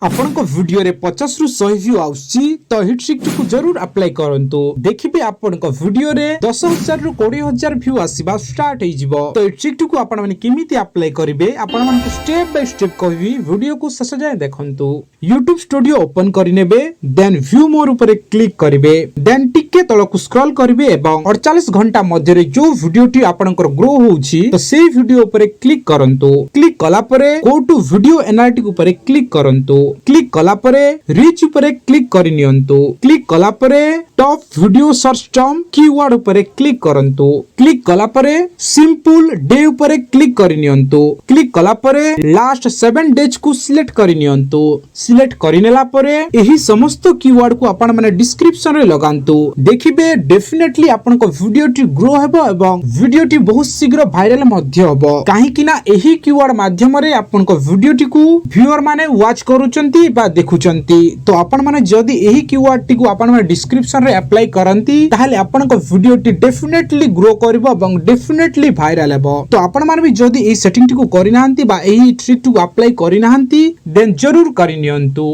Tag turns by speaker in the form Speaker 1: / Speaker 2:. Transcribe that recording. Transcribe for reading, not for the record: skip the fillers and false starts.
Speaker 1: आपन को वीडियो रे 50 रु 100 व्यू आउची तो हिट ट्रिक को जरूर अप्लाई करंतु। देखिबे आपन को वीडियो रे 10,000 रु 20,000 व्यू आसीबा स्टार्ट हे जिवो। तो हिट ट्रिक को आपन माने केमिति अप्लाई करिवे आपन मन को स्टेप बाय स्टेप कहबी, वीडियो को शेष जाय देखंतु। YouTube स्टूडियो ओपन करिनेबे, देन व्यू मोर ऊपर क्लिक करिवे, देन टिके तळकु स्क्रॉल करिवे एवं 48 घंटा मध्ये रे जो वीडियो टी आपनकर ग्रो होउची तो सेही वीडियो ऊपर क्लिक करंतु। क्लिक कला परे गो टू वीडियो एनालिटिक ऊपर क्लिक करंतु। क्लिक कला परे रीच ऊपर क्लिक करि नियंतु। क्लिक कला परे top video search term keyword ऊपर क्लिक करंतु। क्लिक कला परे सिंपल डे ऊपर क्लिक करि नियंतु। क्लिक कला परे लास्ट 7 डेज को सिलेक्ट करि नियंतु। सिलेक्ट करिनेला परे एही समस्त कीवर्ड को आपण माने डिस्क्रिप्शन रे लगांतु। देखिबे डेफिनेटली आपण को वीडियो टी ग्रो हेबो एवं वीडियो टी बहुत शीघ्र वायरल मध्ये होबो। काहे कि ना एही कीवर्ड माध्यम रे आपण को वीडियो टी को व्यूअर माने वाच करूचंती बा देखुचंती। तो आपण माने जदी एही कीवर्ड टी को आपण माने डिस्क्रिप्शन रे अप्लाई करंती ताहाले आपण को वीडियो टी डेफिनेटली ग्रो करबो एवं डेफिनेटली वायरल हेबो। तो आपण माने भी जदी एही सेटिंग टी को करिनाहंती बा एही ट्रिक टी को अप्लाई करिनाहंती देन जरूर करिनियंतु।